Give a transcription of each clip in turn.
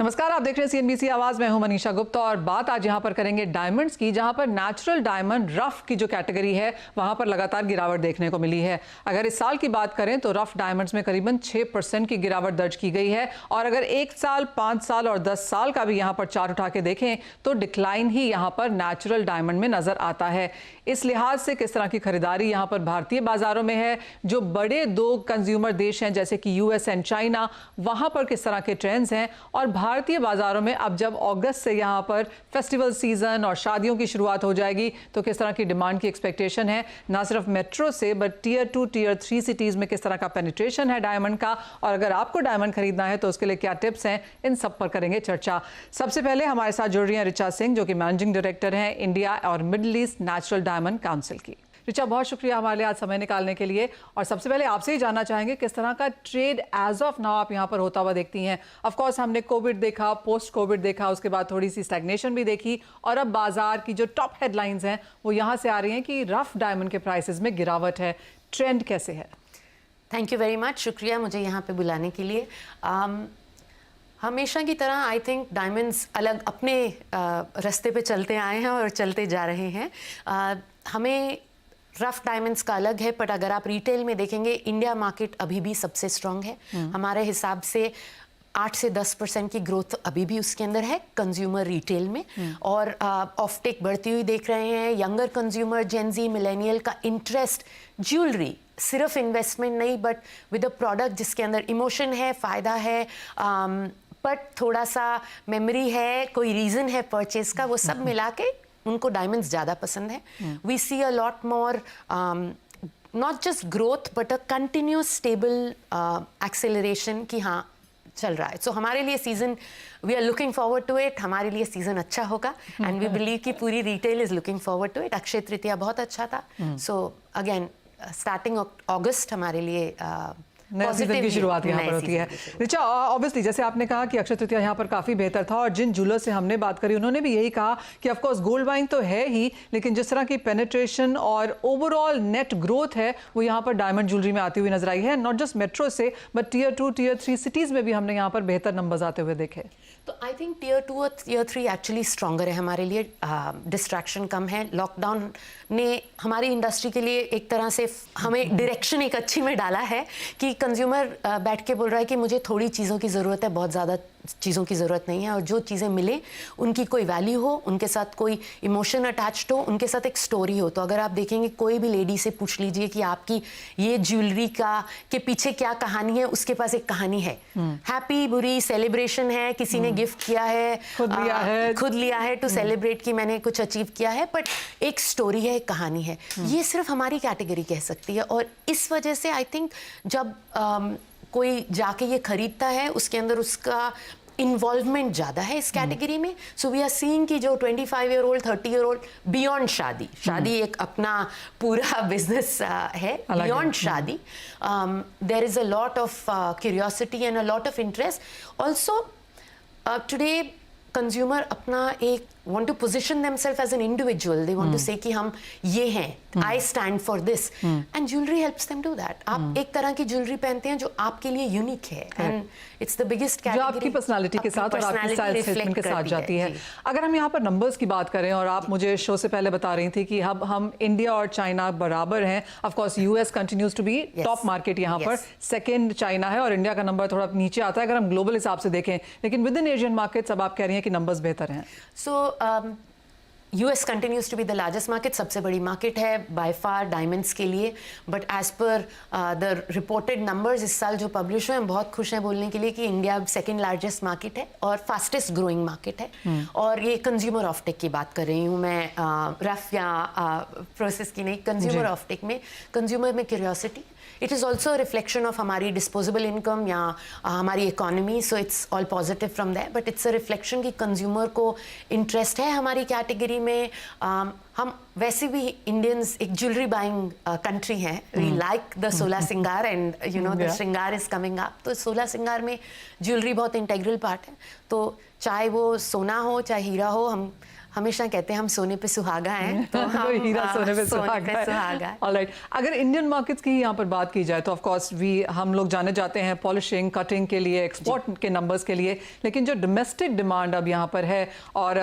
नमस्कार, आप देख रहे हैं सीएनबीसी आवाज। मैं हूं मनीषा गुप्ता और बात आज यहां पर करेंगे डायमंड्स की, जहां पर नेचुरल डायमंड रफ की जो कैटेगरी है वहां पर लगातार गिरावट देखने को मिली है। अगर इस साल की बात करें तो रफ डायमंड्स में करीबन 6% की गिरावट दर्ज की गई है और अगर 1 साल, 5 साल और 10 साल का भी यहां पर चार्ट उठा के देखें तो डिक्लाइन ही यहां पर नेचुरल डायमंड में नजर आता है। इस लिहाज से किस तरह की खरीदारी यहां पर भारतीय बाजारों में है, जो बड़े 2 कंज्यूमर देश हैं जैसे कि यूएस एंड चाइना, वहां पर किस तरह के ट्रेंड्स हैं और भारतीय बाजारों में अब जब अगस्त से यहां पर फेस्टिवल सीजन और शादियों की शुरुआत हो जाएगी तो किस तरह की डिमांड की एक्सपेक्टेशन है, ना सिर्फ मेट्रो से बट टियर 2 टियर 3 सिटीज में किस तरह का पेनिट्रेशन है डायमंड का, और अगर आपको डायमंड खरीदना है तो उसके लिए क्या टिप्स हैं, इन सब पर करेंगे चर्चा। सबसे पहले हमारे साथ जुड़ रही हैं ऋचा सिंह, जो कि मैनेजिंग डायरेक्टर हैं इंडिया और middle east natural diamond council की। ऋचा, बहुत शुक्रिया हमारे लिए आज समय निकालने के लिए। और सबसे पहले आपसे ही जानना चाहेंगे किस तरह का ट्रेड एज ऑफ नाउ आप यहाँ पर होता हुआ देखती हैं। ऑफ कोर्स हमने कोविड देखा, पोस्ट कोविड देखा, उसके बाद थोड़ी सी स्टैग्नेशन भी देखी और अब बाजार की जो टॉप हेडलाइंस हैं वो यहाँ से आ रही हैं कि रफ डायमंड के प्राइसेस में गिरावट है। ट्रेंड कैसे है? थैंक यू वेरी मच, शुक्रिया मुझे यहाँ पे बुलाने के लिए। हमेशा की तरह आई थिंक डायमंड्स अलग अपने रास्ते पे चलते आए हैं और चलते जा रहे हैं। हमें रफ डायमंड्स का अलग है, बट अगर आप रिटेल में देखेंगे इंडिया मार्केट अभी भी सबसे स्ट्रॉन्ग है। हमारे हिसाब से 8 से 10% की ग्रोथ अभी भी उसके अंदर है कंज्यूमर रिटेल में। और ऑफटेक बढ़ती हुई देख रहे हैं। यंगर कंज्यूमर, जेनजी, मिलेनियल का इंटरेस्ट ज्वेलरी, सिर्फ इन्वेस्टमेंट नहीं बट विद अ प्रोडक्ट जिसके अंदर इमोशन है, फ़ायदा है, बट थोड़ा सा मेमोरी है, कोई रीज़न है परचेज का, वो सब मिला के उनको डायमंड्स ज़्यादा पसंद है। We see a lot more not just growth but a continuous stable acceleration कि हाँ चल रहा है। सो हमारे लिए season, we are looking forward to it. हमारे लिए सीजन अच्छा होगा एंड वी बिलीव कि पूरी retail is looking forward to it. Akshaya Tritiya बहुत अच्छा था। सो अगेन स्टार्टिंग अगस्त हमारे लिए नया सीजन की शुरुआत यहाँ पर होती है। ऋचा, ऑब्वियसली जैसे आपने कहा कि अक्षय तृतीया यहाँ पर काफ़ी बेहतर था और जिन ज्वेलर से हमने बात करी उन्होंने भी यही कहा कि ऑफ कोर्स गोल्ड बाइंग तो है ही, लेकिन जिस तरह की पेनिट्रेशन और ओवरऑल नेट ग्रोथ है वो यहाँ पर डायमंड ज्वेलरी में आती हुई नजर आई है। नॉट जस्ट मेट्रो से बट टियर 2 टियर 3 सिटीज़ में भी हमने यहाँ पर बेहतर नंबर्स आते हुए देखे। तो आई थिंक टियर 2 और टियर 3 एक्चुअली स्ट्रॉन्गर है हमारे लिए। डिस्ट्रैक्शन कम है। लॉकडाउन ने हमारी इंडस्ट्री के लिए एक तरह से हमें डायरेक्शन एक अच्छी में डाला है कि कंज्यूमर बैठ के बोल रहा है कि मुझे थोड़ी चीज़ों की ज़रूरत है, बहुत ज़्यादा चीज़ों की ज़रूरत नहीं है, और जो चीज़ें मिले उनकी कोई वैल्यू हो, उनके साथ कोई इमोशन अटैच्ड हो, उनके साथ एक स्टोरी हो। तो अगर आप देखेंगे कोई भी लेडी से पूछ लीजिए कि आपकी ये ज्वेलरी का के पीछे क्या कहानी है, उसके पास एक कहानी है। हैप्पी, बुरी, सेलिब्रेशन है, किसी ने गिफ्ट किया है, खुद लिया है टू सेलिब्रेट कि मैंने कुछ अचीव किया है, बट एक स्टोरी है, एक कहानी है। ये सिर्फ हमारी कैटेगरी कह सकती है और इस वजह से आई थिंक जब कोई जाके ये खरीदता है उसके अंदर उसका इन्वॉल्वमेंट ज़्यादा है इस कैटेगरी में। सो वी आर सीइंग कि जो 25 year old, 30 year old, beyond शादी एक अपना पूरा बिजनेस है। बियॉन्ड शादी there is a lot of curiosity and a lot of interest also. Today consumer अपना एक want to position themselves as an individual. They want to say कि हम ये हैं, I stand for this, and jewelry helps them do that. आप एक तरह की ज्वेलरी पहनते हैं जो आपके लिए यूनिक है and it's the biggest category, जो आपकी पर्सनालिटी के साथ और आपकी स्टाइल स्टेटमेंट के साथ जाती है। अगर हम यहाँ पर नंबर्स की बात करें, और आप मुझे शो से पहले बता रही थी कि अब हम इंडिया और चाइना बराबर हैं। Of course US continues to be top market यहाँ पर, सेकेंड चाइना है और इंडिया का नंबर थोड़ा नीचे आता है अगर हम ग्लोबल हिसाब से देखें, लेकिन विद इन एशियन मार्केट्स अब आप कह रही हैं कि नंबर्स बेहतर हैं। सो US continues to be the largest market, सबसे बड़ी मार्केट है बाय फार डायमंड्स के लिए। बट एज पर द रिपोर्टेड नंबर्स इस साल जो पब्लिश हुए हैं, बहुत खुश हैं बोलने के लिए कि इंडिया सेकेंड लार्जेस्ट मार्केट है और फास्टेस्ट ग्रोइंग मार्केट है। और ये कंज्यूमर ऑफटेक की बात कर रही हूँ मैं, रफ या प्रोसेस की नहीं। कंज्यूमर ऑफटेक में कंज्यूमर में curiosity, it is also reflection of हमारी डिस्पोजेबल इनकम या हमारी economy. So it's all positive from that, but it's a reflection कि कंज्यूमर को इंटरेस्ट है हमारी कैटेगरी में। हम वैसे भी इंडियंस एक ज्वेलरी बाइंग कंट्री हैं। वी लाइक द सोलह सिंगार एंड यू नो द श्रृंगार इज कमिंग अप। तो सोलह सिंगार में ज्वेलरी बहुत इंटेग्रल पार्ट है। तो चाहे वो सोना हो चाहे हीरा हो, हमेशा कहते हैं हम सोने पे सुहागा हैं, तो हम हीरा सोने पे सुहागा है। ऑलराइट, अगर इंडियन मार्केट्स की यहाँ पर बात की जाए तो ऑफ कोर्स हम लोग जाने जाते हैं पॉलिशिंग कटिंग के लिए, एक्सपोर्ट के नंबर्स के लिए, लेकिन जो डोमेस्टिक डिमांड अब यहाँ पर है और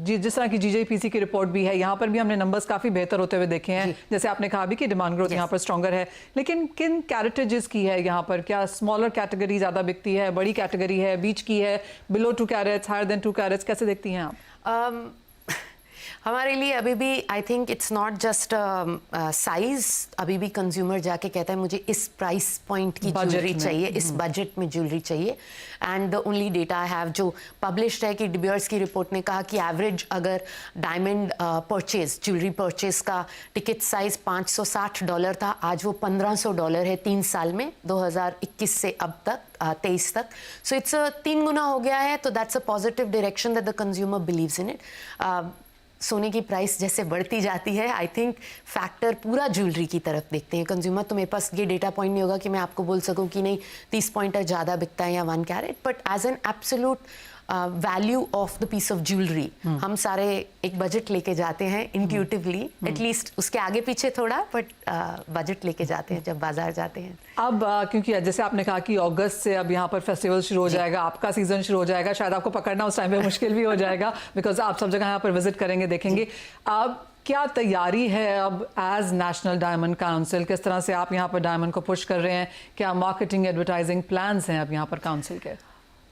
जिस तरह की GJPC की रिपोर्ट भी है, यहाँ पर भी हमने नंबर्स काफ़ी बेहतर होते हुए देखे हैं। जैसे आपने कहा भी कि डिमांड ग्रोथ यहाँ पर स्ट्रॉन्गर है, लेकिन किन कैरेटेजेस की है यहाँ पर? क्या स्मॉलर कैटेगरी ज़्यादा बिकती है, बड़ी कैटेगरी है, बीच की है, below 2 carats, higher than 2 carats, कैसे देखती हैं आप? हमारे लिए अभी भी I think it's not just size, अभी भी कंज्यूमर जाके कहता है मुझे इस प्राइस पॉइंट की ज्वेलरी चाहिए, इस बजट में ज्वेलरी चाहिए। And the only data I have जो पब्लिश्ड है कि डी बियर्स की रिपोर्ट ने कहा कि एवरेज अगर डायमंड परचेज, ज्वेलरी परचेज का टिकट साइज $560 था, आज वो $1500 है 3 साल में, 2021 से अब तक 23 तक। सो इट्स 3 गुना हो गया है, तो that's a positive direction that the consumer believes in it. सोने की प्राइस जैसे बढ़ती जाती है, आई थिंक फैक्टर पूरा ज्वेलरी की तरफ देखते हैं कंज्यूमर। तो मेरे पास ये डेटा पॉइंट नहीं होगा कि मैं आपको बोल सकूं कि नहीं 30 पॉइंटर ज़्यादा बिकता है या 1 carat, but as an absolute value of the piece of jewellery हम सारे एक बजट लेके जाते हैं इंट्यूटिवली, एटलीस्ट उसके आगे पीछे थोड़ा, बट बजट लेके जाते हैं जब बाजार जाते हैं। अब क्योंकि जैसे आपने कहा कि अगस्त से अब यहाँ पर फेस्टिवल शुरू हो जाएगा, आपका सीजन शुरू हो जाएगा, शायद आपको पकड़ना उस टाइम पे मुश्किल भी हो जाएगा बिकॉज आप सब जगह यहाँ पर विजिट करेंगे, देखेंगे। अब क्या तैयारी है अब एज नेशनल डायमंड काउंसिल, किस तरह से आप यहाँ पर डायमंड को पुश कर रहे हैं? क्या मार्केटिंग एडवर्टाइजिंग प्लान्स हैं अब यहाँ पर काउंसिल के?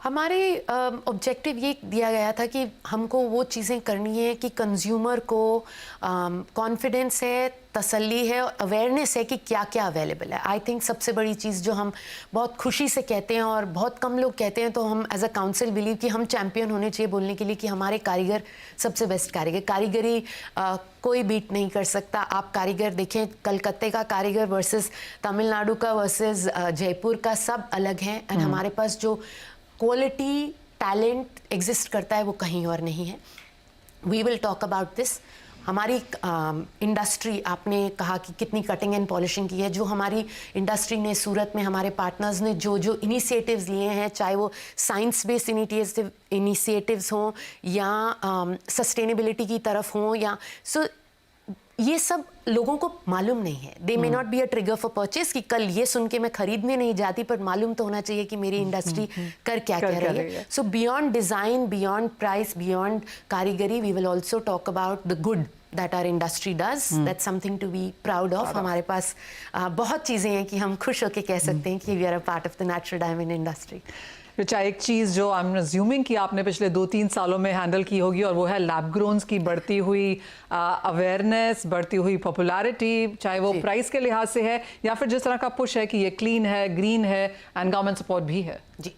हमारे ऑब्जेक्टिव ये दिया गया था कि हमको वो चीज़ें करनी है कि कंज्यूमर को कॉन्फिडेंस है, तसल्ली है, अवेयरनेस है कि क्या क्या अवेलेबल है। आई थिंक सबसे बड़ी चीज़ जो हम बहुत खुशी से कहते हैं और बहुत कम लोग कहते हैं, तो हम एज अ काउंसिल बिलीव कि हम चैम्पियन होने चाहिए बोलने के लिए कि हमारे कारीगर सबसे बेस्ट कारीगर, कारीगरी कोई बीट नहीं कर सकता। आप कारीगर देखें, कलकत्ते का कारीगर वर्सेस तमिलनाडु का वर्सेस जयपुर का, सब अलग हैं। एंड हमारे पास जो क्वालिटी टैलेंट एग्जिस्ट करता है वो कहीं और नहीं है। We will talk about this. हमारी इंडस्ट्री, आपने कहा कि कितनी कटिंग एंड पॉलिशिंग की है, जो हमारी इंडस्ट्री ने सूरत में हमारे पार्टनर्स ने जो जो इनिशिएटिव्स लिए हैं, चाहे वो साइंस बेस्ड इनिशिएटिव्स हों या सस्टेनेबिलिटी की तरफ हों, या ये सब लोगों को मालूम नहीं है। They may not be a trigger for purchase कि कल ये सुन के मैं खरीदने नहीं जाती, पर मालूम तो होना चाहिए कि मेरी इंडस्ट्री कर क्या रही है। So beyond design, beyond price, beyond कारीगरी, we will also talk about the good that our industry does. That's something to be proud of. हमारे पास बहुत चीज़ें हैं कि हम खुश होकर कह सकते हैं कि we are a part of the natural diamond industry. चाहे एक चीज़ जो आई एम अज्यूमिंग कि आपने पिछले 2-3 सालों में हैंडल की होगी, और वो है लैब ग्रोन्स की बढ़ती हुई अवेयरनेस, बढ़ती हुई पॉपुलैरिटी, चाहे वो प्राइस के लिहाज से है या फिर जिस तरह का पुश है कि ये क्लीन है, ग्रीन है एंड गवर्नमेंट सपोर्ट भी है। जी,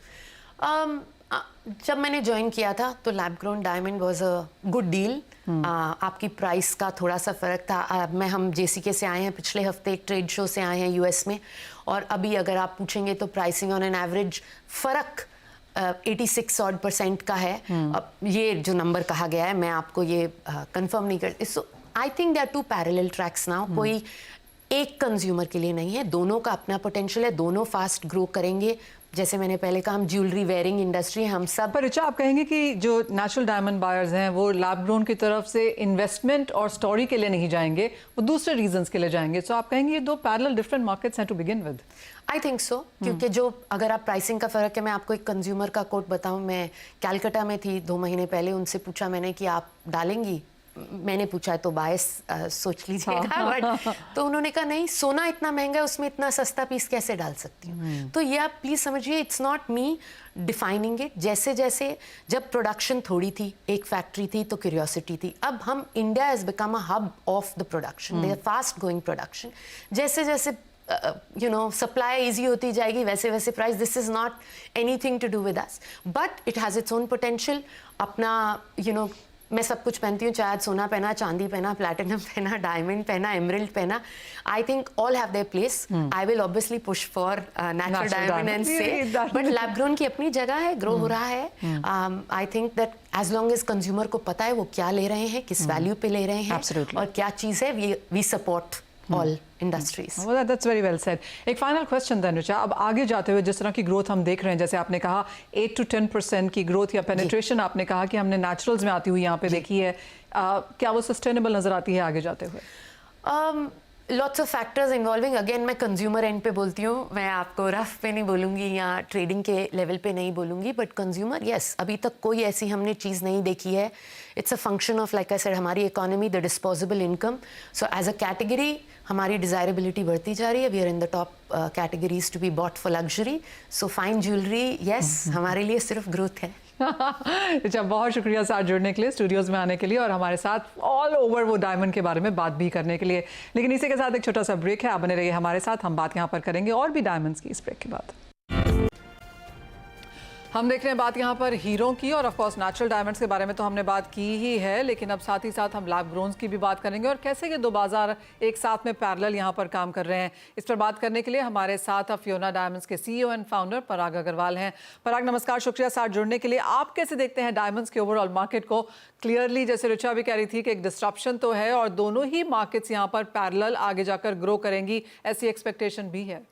जब मैंने ज्वाइन किया था तो lab grown diamond was a good deal. आपकी प्राइस का थोड़ा सा फ़र्क था। हम JCK से आए हैं, पिछले हफ्ते एक ट्रेड शो से आए हैं US में, और अभी अगर आप पूछेंगे तो प्राइसिंग ऑन एन एवरेज फ़र्क 86% का है। अब ये जो नंबर कहा गया है, मैं आपको ये कंफर्म नहीं करती। So I think they are 2 parallel tracks now. कोई एक कंज्यूमर के लिए नहीं है, दोनों का अपना पोटेंशियल है, दोनों फास्ट ग्रो करेंगे। जैसे मैंने पहले कहा, हम ज्वेलरी वेयरिंग इंडस्ट्री, हम सब। पर रिचा, आप कहेंगे कि जो नेचुरल डायमंड बायर्स हैं वो लैब ग्रोन की तरफ से इन्वेस्टमेंट और स्टोरी के लिए नहीं जाएंगे, वो दूसरे रीजंस के लिए जाएंगे। सो आप कहेंगे ये 2 पैरेलल डिफरेंट मार्केट्स हैं to begin with? I think so, क्योंकि जो अगर आप प्राइसिंग का फ़र्क है, मैं आपको एक कंज्यूमर का कोट बताऊं। मैं कैलकाटा में थी 2 महीने पहले, उनसे पूछा मैंने कि आप डालेंगी? मैंने पूछा तो बायस सोच लीजिएगा, बट तो उन्होंने कहा नहीं, सोना इतना महंगा है, उसमें इतना सस्ता पीस कैसे डाल सकती हूँ। तो ये आप प्लीज़ समझिए, it's not me defining it. जैसे जैसे जब प्रोडक्शन थोड़ी थी, एक फैक्ट्री थी, तो क्यूरियोसिटी थी। अब हम, India has become a hub of the production, they are fast going production. जैसे जैसे सप्लाई इजी होती जाएगी, वैसे वैसे price. This is not anything to do with us, but it has its own potential. अपना मैं सब कुछ पहनती हूँ, चाहे सोना पहना, चांदी पहना, प्लैटिनम पहना, डायमंड पहना, एमरल्ड पहना। I think all have their place. I will obviously push for natural diamond and say, but lab grown की अपनी जगह है, ग्रो हो रहा है। I think that as long as consumer को पता है वो क्या ले रहे हैं, किस वैल्यू पे ले रहे हैं, और क्या चीज़ है, we support all industries. Well, that's very well said. एक फाइनल क्वेश्चन देन ऋचा, अब आगे जाते हुए जिस तरह की ग्रोथ हम देख रहे हैं, जैसे आपने कहा 8 to 10% की ग्रोथ या पेनिट्रेशन आपने कहा कि हमने नेचुरल्स में आती हुई यहाँ पे देखी है, क्या वो सस्टेनेबल नजर आती है आगे जाते हुए? Lots of factors involving, again मैं कंज्यूमर एंड पे बोलती हूँ, मैं आपको रफ पे नहीं बोलूँगी या ट्रेडिंग के लेवल पे नहीं बोलूँगी, बट कंज्यूमर यस, अभी तक कोई ऐसी हमने चीज़ नहीं देखी है. It's a function of, like I said, हमारी economy, the disposable income. So as a category हमारी डिज़ायरेबिलिटी बढ़ती जा रही है. We are in the top categories to be bought for luxury. So fine jewellery yes, हमारे लिए सिर्फ growth है. अच्छा, बहुत शुक्रिया साथ जुड़ने के लिए, स्टूडियोज में आने के लिए और हमारे साथ ऑल ओवर वो डायमंड के बारे में बात भी करने के लिए. लेकिन इसी के साथ एक छोटा सा ब्रेक है, आप बने रहिए हमारे साथ, हम बात यहाँ पर करेंगे और भी डायमंड्स की इस ब्रेक के बाद. हम देख रहे हैं बात यहाँ पर हीरो की और ऑफ कोर्स नेचुरल डायमंड्स के बारे में तो हमने बात की ही है, लेकिन अब साथ ही साथ हम लैब ग्रोन्स की भी बात करेंगे और कैसे ये दो बाजार एक साथ में पैरेलल यहाँ पर काम कर रहे हैं. इस पर बात करने के लिए हमारे साथ फियोना डायमंड्स के CEO एंड फाउंडर पराग अग्रवाल हैं. पराग नमस्कार, शुक्रिया साथ जुड़ने के लिए. आप कैसे देखते हैं डायमंड्स के ओवरऑल मार्केट को? क्लियरली जैसे ऋचा भी कह रही थी कि एक डिस्ट्रप्शन तो है और दोनों ही मार्केट्स यहाँ पर पैरेलल आगे जाकर ग्रो करेंगी, ऐसी एक्सपेक्टेशन भी है.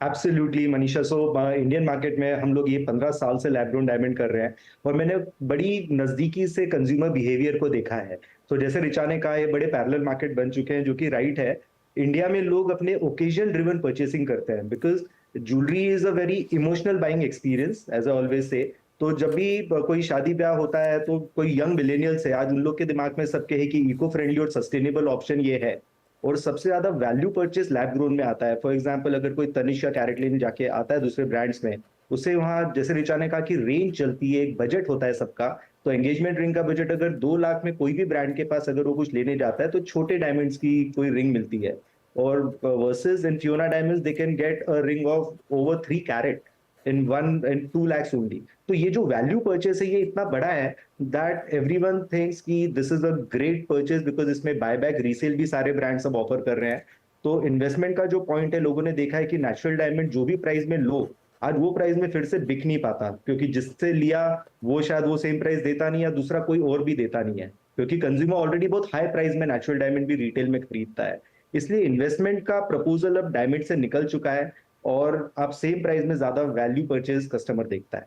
Absolutely Manisha. So Indian market में हम लोग ये 15 साल से लैब ग्रोन डायमंड कर रहे हैं और मैंने बड़ी नजदीकी से कंज्यूमर बिहेवियर को देखा है. तो जैसे रिचा ने कहा, ये बड़े पैरेलल मार्केट बन चुके हैं, जो कि राइट है. इंडिया में लोग अपने ओकेजन ड्रिवन परचेसिंग करते हैं because jewellery is a very emotional buying experience, as I always say. तो जब भी कोई शादी ब्याह होता है तो कोई यंग मिलेनियल्स है, आज उन लोग के दिमाग में सबके है कि इको फ्रेंडली और सस्टेनेबल ऑप्शन ये है. और सबसे ज्यादा वैल्यू परचेस लैब ग्रोन में आता है. फॉर एग्जांपल, अगर कोई तनिष्क या कैरेटलिन जाके आता है दूसरे ब्रांड्स में, उससे वहां जैसे रिचा ने कहा कि रेंज चलती है, एक बजट होता है सबका. तो एंगेजमेंट रिंग का बजट अगर 2 लाख में कोई भी ब्रांड के पास अगर वो कुछ लेने जाता है तो छोटे डायमंड्स की कोई रिंग मिलती है. और versus in Fiona diamonds they can get a ring of over 3 carat in 2 lakhs only. तो ये जो वैल्यू परचेस है ये इतना बड़ा है दैट एवरीवन थिंक्स कि this is a great purchase because इसमें बायबैक रीसेल भी सारे ब्रांड्स अब ऑफर कर रहे हैं. तो इन्वेस्टमेंट का जो पॉइंट है, लोगों ने देखा है कि नेचुरल डायमंड जो भी प्राइस में लो, आज वो प्राइस में फिर से बिक नहीं पाता क्योंकि जिससे लिया वो शायद वो सेम प्राइस देता नहीं या दूसरा कोई और भी देता नहीं है, क्योंकि कंज्यूमर ऑलरेडी बहुत हाई प्राइस में नेचुरल डायमंड भी रिटेल में खरीदता है. इसलिए इन्वेस्टमेंट का प्रपोजल अब डायमंड से निकल चुका है और आप सेम प्राइस में ज्यादा वैल्यू परचेज कस्टमर देखता है.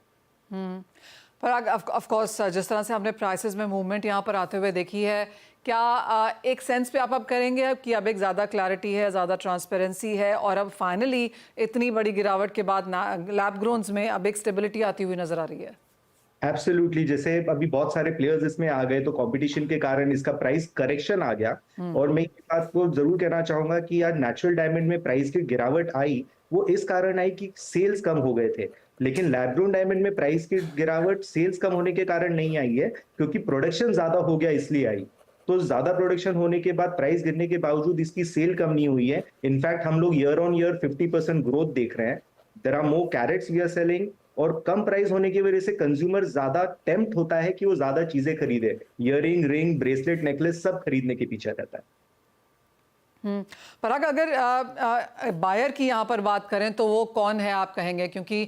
पर ऑफ कोर्स जिस तरह से हमने प्राइसेस में मूवमेंट यहाँ पर आते हुए देखी है, क्या एक सेंस पे आप अब करेंगे अब कि अब एक ज़्यादा क्लैरिटी है, ज़्यादा ट्रांसपेरेंसी है और अब फाइनली इतनी बड़ी गिरावट के बाद लैब ग्रोन्स में अब एक स्टेबिलिटी आती हुई नजर आ रही है? एब्सोल्युटली. जैसे अभी बहुत सारे प्लेयर्स इसमें आ गए तो कंपटीशन के कारण इसका प्राइस करेक्शन आ गया. और मैं इस बात को जरूर कहना चाहूंगा कि आज नेचुरल डायमंड में प्राइस की गिरावट आई, वो इस कारण आई कि सेल्स कम हो गए थे. लेकिन लैब ग्रोन डायमंड में प्राइस की गिरावट सेल्स कम होने के कारण नहीं आई है, क्योंकि प्रोडक्शन ज्यादा हो गया इसलिए आई. तो ज्यादा प्रोडक्शन होने के बाद प्राइस गिरने के बावजूद इसकी सेल कम नहीं हुई है. इनफैक्ट हम लोग ईयर ऑन ईयर 50% ग्रोथ देख रहे हैं. There are more carats we are selling. और कम प्राइस होने की वजह से कंज्यूमर ज्यादा टेम्प्ट होता है कि वो ज्यादा चीजें खरीदे. इयररिंग, रिंग, ब्रेसलेट, नेकलेस सब खरीदने के पीछे रहता है. पराग, अगर बायर की यहाँ पर बात करें तो वो कौन है आप कहेंगे? क्योंकि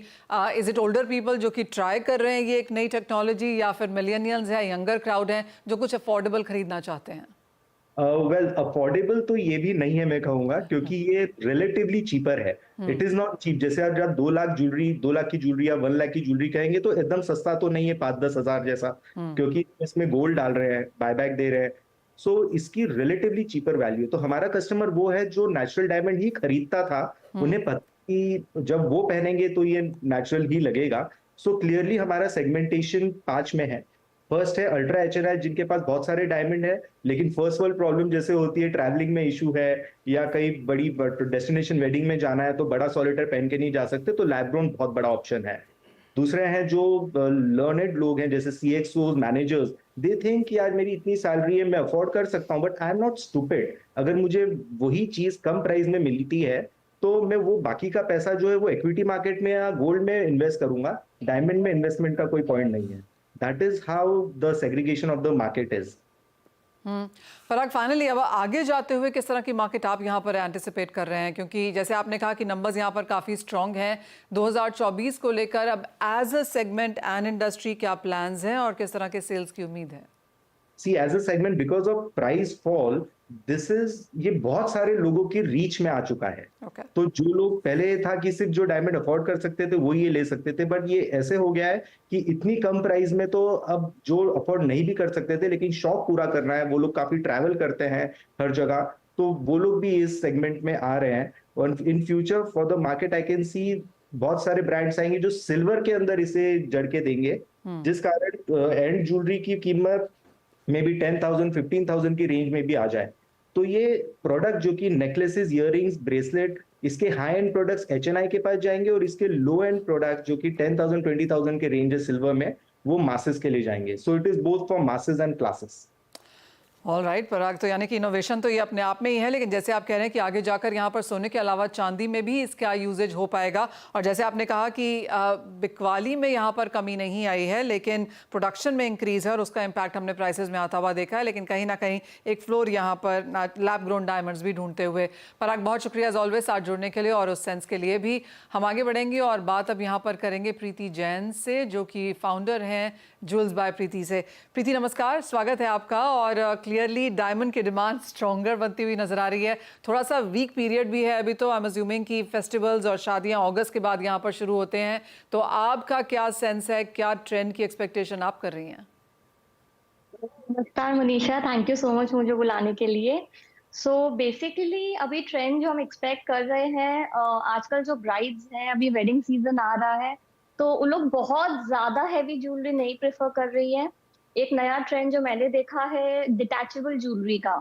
इज इट ओल्डर पीपल जो कि ट्राई कर रहे हैं ये एक नई टेक्नोलॉजी, या फिर मिलेनियल्स है, यंगर क्राउड है जो कुछ अफोर्डेबल खरीदना चाहते हैं? वेल, अफोर्डेबल तो ये भी नहीं है मैं कहूंगा, क्योंकि ये रिलेटिवली चीपर है. It is not cheap. जैसे आप जब 2 लाख की ज्वेलरी या 1 लाख की ज्वेलरी कहेंगे तो एकदम सस्ता तो नहीं है 5-10 हजार जैसा, क्योंकि इसमें गोल्ड डाल रहे हैं, बायबैक दे रहे हैं. सो इसकी रिलेटिवली चीपर वैल्यू. तो हमारा कस्टमर वो है जो नेचुरल डायमंड ही खरीदता था. उन्हें पता कि जब वो पहनेंगे तो ये नेचुरल ही लगेगा. सो क्लियरली हमारा सेगमेंटेशन 5 में है. फर्स्ट है अल्ट्रा HNI, जिनके पास बहुत सारे डायमंड है, लेकिन फर्स्ट वर्ल्ड प्रॉब्लम जैसे होती है, ट्रैवलिंग में इशू है या कहीं बड़ी डेस्टिनेशन वेडिंग में जाना है तो बड़ा सॉलिटर पहन के नहीं जा सकते, तो लैब ग्रोन बहुत बड़ा ऑप्शन है. दूसरे हैं जो लर्नेड लोग हैं, जैसे CXOs, मैनेजर्स. दे थिंक कि आज मेरी इतनी सैलरी है, मैं अफोर्ड कर सकता हूँ, but I am not stupid. अगर मुझे वही चीज कम प्राइस में मिलती है तो मैं वो बाकी का पैसा जो है वो इक्विटी मार्केट में या गोल्ड में इन्वेस्ट करूंगा. डायमंड में इन्वेस्टमेंट का कोई पॉइंट नहीं है. That is how the segregation of the market is. Parag, finally अब आगे जाते हुए किस तरह की मार्केट आप यहाँ पर एंटिसिपेट कर रहे हैं? क्योंकि जैसे आपने कहा कि नंबर्स यहाँ पर काफ़ी स्ट्रॉन्ग हैं 2024 को लेकर, अब as a segment and industry क्या प्लान्स हैं और किस तरह के सेल्स की उम्मीद है? See, as a segment, because of price fall, ये बहुत सारे लोगों की रीच में आ चुका है। ओके। तो जो लोग पहले था कि सिर्फ जो डायमंड अफोर्ड कर सकते थे वो ये ले सकते थे, बट ये ऐसे हो गया है कि इतनी कम प्राइस में तो अब जो अफोर्ड नहीं भी कर सकते थे लेकिन शौक पूरा करना है, वो लोग काफी ट्रैवल करते हैं हर जगह, तो वो लोग भी इस सेगमेंट में आ रहे हैं। और in future for the market I can see बहुत सारे ब्रांड्स आएंगे जो सिल्वर के अंदर इसे जड़ के देंगे, जिस कारण एंड ज्वेलरी की कीमत मे बी 10,000 15,000 की रेंज में भी आ जाए। तो ये प्रोडक्ट जो कि नेकलेसेस, इयररिंग्स, ब्रेसलेट, इसके हाई एंड प्रोडक्ट्स एचएनआई के पास जाएंगे, और इसके लो एंड प्रोडक्ट जो कि 10,000 20,000 के रेंज है सिल्वर में, वो मासेस के लिए जाएंगे। So it is both for masses and classes. All right Parag, तो यानी कि इनोवेशन तो ये अपने आप में ही है, लेकिन जैसे आप कह रहे हैं कि आगे जाकर यहाँ पर सोने के अलावा चांदी में भी इसका यूजेज हो पाएगा। और जैसे आपने कहा कि बिकवाली में यहाँ पर कमी नहीं आई है, लेकिन प्रोडक्शन में इंक्रीज है और उसका इम्पैक्ट हमने प्राइसेस में आता हुआ देखा है। लेकिन कहीं ना कहीं एक फ्लोर यहाँ पर लैब ग्रोन डायमंड्स भी ढूंढते हुए। पराग, बहुत शुक्रिया एज ऑलवेज साथ जुड़ने के लिए और उस सेंस के लिए भी। हम आगे बढ़ेंगे और बात अब यहाँ पर करेंगे प्रीति जैन से, जो कि फाउंडर हैं ज्वेल्स बाय प्रीति से। प्रीति नमस्कार, स्वागत है आपका। और क्लियरली डायमंड की डिमांड स्ट्रॉन्गर बनती हुई नजर आ रही है। थोड़ा सा वीक पीरियड भी है अभी, तो आई एम अज्यूमिंग कि फेस्टिवल्स और शादियां अगस्त के बाद यहाँ पर शुरू होते हैं। तो आपका क्या सेंस है, क्या ट्रेंड की एक्सपेक्टेशन आप कर रही हैं? नमस्कार Manisha, thank you so much मुझे बुलाने के लिए। सो बेसिकली अभी ट्रेंड जो हम एक्सपेक्ट कर रहे हैं, आजकल जो ब्राइड्स हैं, अभी वेडिंग सीजन आ रहा है, तो उन लोग बहुत ज्यादा हैवी ज्वेलरी नहीं प्रेफर कर रही है। एक नया ट्रेंड जो मैंने देखा है डिटैचेबल ज्वेलरी का।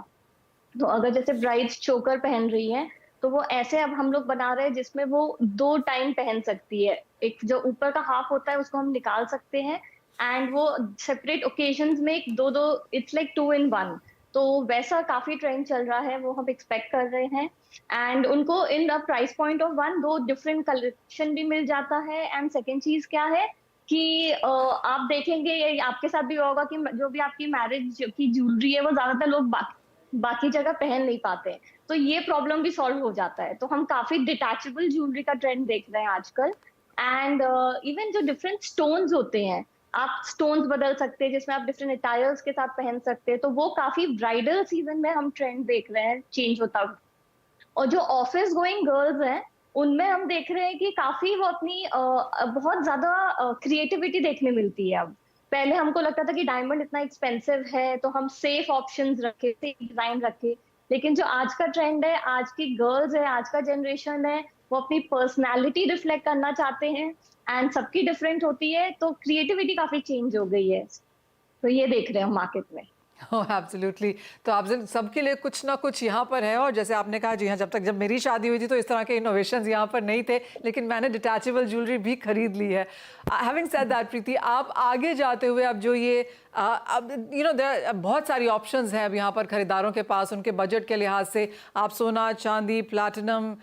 तो अगर जैसे ब्राइड्स चोकर पहन रही हैं, तो वो ऐसे अब हम लोग बना रहे हैं जिसमें वो 2 टाइम पहन सकती है। एक जो ऊपर का हाफ होता है उसको हम निकाल सकते हैं, एंड वो सेपरेट ओकेजन्स में एक दो दो, इट्स लाइक 2 in 1। तो वैसा काफी ट्रेंड चल रहा है, वो हम एक्सपेक्ट कर रहे हैं। एंड उनको in the price point of one दो डिफरेंट कलेक्शन भी मिल जाता है। एंड सेकेंड चीज क्या है कि आप देखेंगे, ये आपके साथ भी होगा कि जो भी आपकी मैरिज की ज्वेलरी है वो ज्यादातर लोग बाकी जगह पहन नहीं पाते हैं, तो ये प्रॉब्लम भी सॉल्व हो जाता है। तो हम काफी डिटैचेबल ज्वेलरी का ट्रेंड देख रहे हैं आजकल। एंड इवन जो डिफरेंट स्टोन्स होते हैं, आप स्टोन्स बदल सकते हैं जिसमें आप डिफरेंट अटायर्स के साथ पहन सकते हैं, तो वो काफी ब्राइडल सीजन में हम ट्रेंड देख रहे हैं चेंज होता हुआ। और जो ऑफिस गोइंग गर्ल्स हैं, उनमें हम देख रहे हैं कि काफी वो अपनी बहुत ज्यादा क्रिएटिविटी देखने मिलती है अब। पहले हमको लगता था कि डायमंड इतना एक्सपेंसिव है तो हम सेफ ऑप्शंस रखे, सेफ डिजाइन रखे, लेकिन जो आज का ट्रेंड है, आज की गर्ल्स है, आज का जनरेशन है, वो अपनी पर्सनालिटी रिफ्लेक्ट करना चाहते हैं। एंड सबकी डिफरेंट होती है, तो क्रिएटिविटी काफी चेंज हो गई है। तो ये देख रहे हैं हम मार्केट में। एब्सोल्युटली। तो आप सबके लिए कुछ ना कुछ यहाँ पर है। और जैसे आपने कहा, जी हाँ, जब मेरी शादी हुई थी तो इस तरह के इनोवेशंस यहाँ पर नहीं थे, लेकिन मैंने डिटैचेबल ज्वेलरी भी खरीद ली है। हैविंग सेड दैट प्रीति, आप आगे जाते हुए अब जो ये अब बहुत सारी ऑप्शंस हैं अब यहाँ पर खरीदारों के पास, उनके बजट के लिहाज से। आप सोना, चांदी, platinum,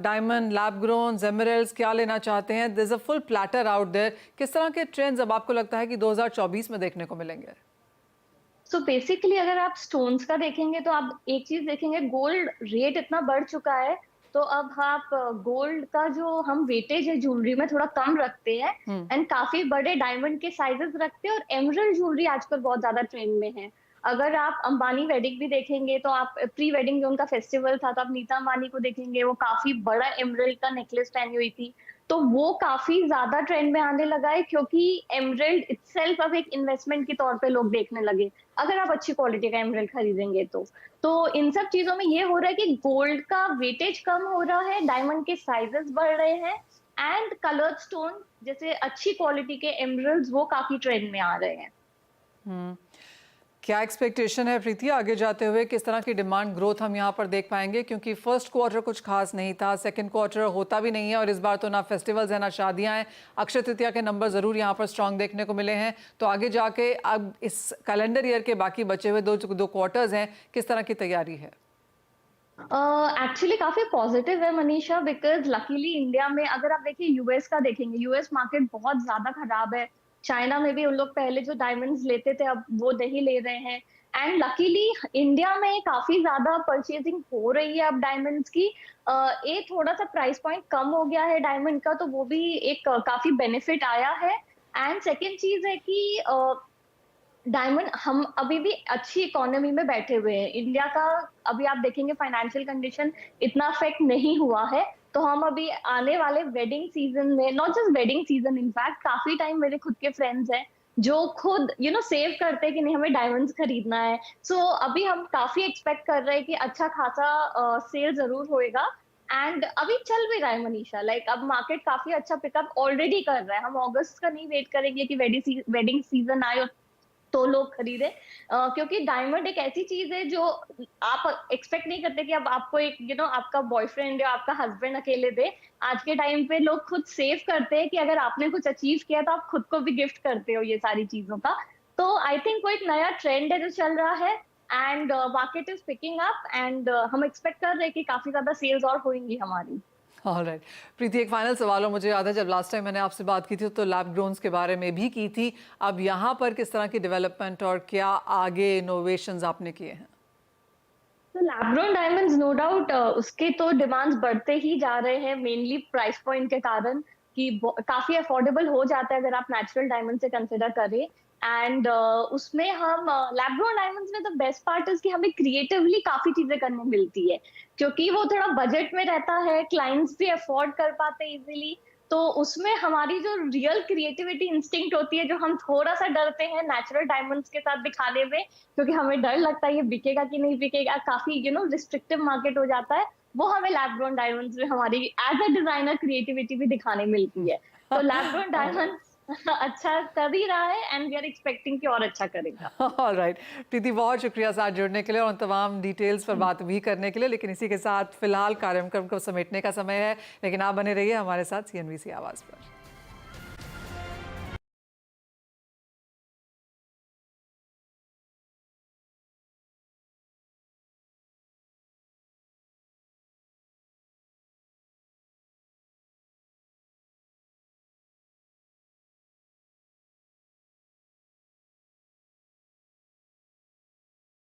diamond, lab grown, emeralds क्या लेना चाहते हैं? There is a full platter out there. किस तरह के ट्रेंड्स अब आपको लगता है कि 2024 में देखने को मिलेंगे? सो बेसिकली अगर आप स्टोन्स का देखेंगे तो आप एक चीज देखेंगे, गोल्ड रेट इतना बढ़ चुका है, तो अब आप गोल्ड का जो हम वेटेज है ज्वेलरी में थोड़ा कम रखते हैं, एंड काफी बड़े डायमंड के साइजेस रखते हैं। और एमरल्ड ज्वेलरी आजकल बहुत ज्यादा ट्रेंड में है। अगर आप अंबानी वेडिंग भी देखेंगे, तो आप प्री वेडिंग जो उनका फेस्टिवल था, तो आप नीता अंबानी को देखेंगे, वो काफी बड़ा एमरल्ड का नेकलेस पहनी हुई थी। तो वो काफी ज्यादा ट्रेंड में आने लगा है, क्योंकि एमरल्ड इटसेल्फ अब एक इन्वेस्टमेंट के तौर पे लोग देखने लगे, अगर आप अच्छी क्वालिटी का एमरल्ड खरीदेंगे तो इन सब चीजों में ये हो रहा है कि गोल्ड का वेटेज कम हो रहा है, डायमंड के साइजेस बढ़ रहे हैं, एंड कलर्ड स्टोन जैसे अच्छी क्वालिटी के एमरल्ड्स वो काफी ट्रेंड में आ रहे हैं। क्या एक्सपेक्टेशन है प्रीति आगे जाते हुए? किस तरह की डिमांड ग्रोथ हम यहाँ पर देख पाएंगे? क्योंकि फर्स्ट क्वार्टर कुछ खास नहीं था, सेकंड क्वार्टर होता भी नहीं है, और इस बार तो ना फेस्टिवल्स हैं ना शादियां हैं। अक्षय तृतीया के नंबर जरूर यहाँ पर स्ट्रांग देखने को मिले हैं। तो आगे जाके अब इस कैलेंडर ईयर के बाकी बचे हुए दो क्वार्टर्स हैं, किस तरह की तैयारी है? एक्चुअली काफी पॉजिटिव है मनीषा, बिकॉज लकीली इंडिया में अगर आप देखिए, यूएस का देखेंगे, यूएस मार्केट बहुत ज्यादा खराब है। चाइना में भी उन लोग पहले जो डायमंड्स लेते थे अब वो नहीं ले रहे हैं। एंड लकीली इंडिया में काफी ज्यादा परचेजिंग हो रही है अब डायमंड्स की। एक थोड़ा सा प्राइस पॉइंट कम हो गया है डायमंड का, तो वो भी एक काफी बेनिफिट आया है। एंड सेकेंड चीज है कि डायमंड हम अभी भी अच्छी इकोनॉमी में बैठे हुए हैं। इंडिया का अभी आप देखेंगे फाइनेंशियल कंडीशन इतना अफेक्ट नहीं हुआ है, तो हम अभी आने वाले वेडिंग सीजन में, not just wedding season, in fact काफी टाइम मेरे खुद के फ्रेंड्स हैं जो खुद सेव करते हैं कि नहीं हमें डायमंड्स खरीदना है। सो अभी हम काफी एक्सपेक्ट कर रहे हैं कि अच्छा खासा सेल जरूर होएगा। एंड अभी चल भी रहा है मनीषा, लाइक अब मार्केट काफी अच्छा पिकअप ऑलरेडी कर रहा है। हम अगस्त का नहीं वेट करेंगे कि वेडिंग सीजन आए तो लोग खरीदे, क्योंकि डायमंड एक ऐसी चीज है जो आप एक्सपेक्ट नहीं करते कि अब आपको एक आपका बॉयफ्रेंड या आपका हस्बैंड अकेले दे। आज के टाइम पे लोग खुद सेव करते हैं कि अगर आपने कुछ अचीव किया तो आप खुद को भी गिफ्ट करते हो ये सारी चीजों का। तो आई थिंक वो एक नया ट्रेंड है जो चल रहा है and market is picking up and हम एक्सपेक्ट कर रहे हैं कि काफी ज्यादा सेल्स और होंगी हमारी। ऑलराइट प्रीति, एक फाइनल सवाल हो, मुझे याद है जब लास्ट टाइम मैंने आपसे बात की थी तो लैब ग्रोन्स के बारे में भी की थी। अब यहाँ पर किस तरह की डेवलपमेंट और क्या आगे इनोवेशंस आपने किए हैं? तो lab grown diamonds no doubt उसके तो डिमांड्स बढ़ते ही जा रहे हैं, मेनली प्राइस पॉइंट के कारण कि काफी अफोर्डेबल हो जाता है अगर आप नेचुरल डायमंड से कंसिडर करें। एंड उसमें हम लैब ग्रोन डायमंड्स में द बेस्ट पार्ट इज कि हमें क्रिएटिवली काफी चीजें करने मिलती है, क्योंकि वो थोड़ा बजट में रहता है, क्लाइंट्स भी अफोर्ड कर पाते हैं इजीली। तो उसमें हमारी जो रियल क्रिएटिविटी इंस्टिंक्ट होती है, जो हम थोड़ा सा डरते हैं नेचुरल डायमंड्स के साथ दिखाने में, क्योंकि हमें डर लगता है ये बिकेगा कि नहीं बिकेगा, काफी रिस्ट्रिक्टिव मार्केट हो जाता है, वो हमें लैब ग्रोन डायमंड्स में हमारी एज अ डिजाइनर क्रिएटिविटी भी दिखाने मिलती है। तो लैब ग्रोन डायमंड्स अच्छा कर ही रहा है एंड वी आर एक्सपेक्टिंग कि और अच्छा करेगा। ऑलराइट प्रीति, बहुत शुक्रिया साथ जुड़ने के लिए और उन तमाम डिटेल्स पर बात भी करने के लिए। लेकिन इसी के साथ फिलहाल कार्यक्रम को समेटने का समय है, लेकिन आप बने रहिए हमारे साथ CNBC आवाज़ पर।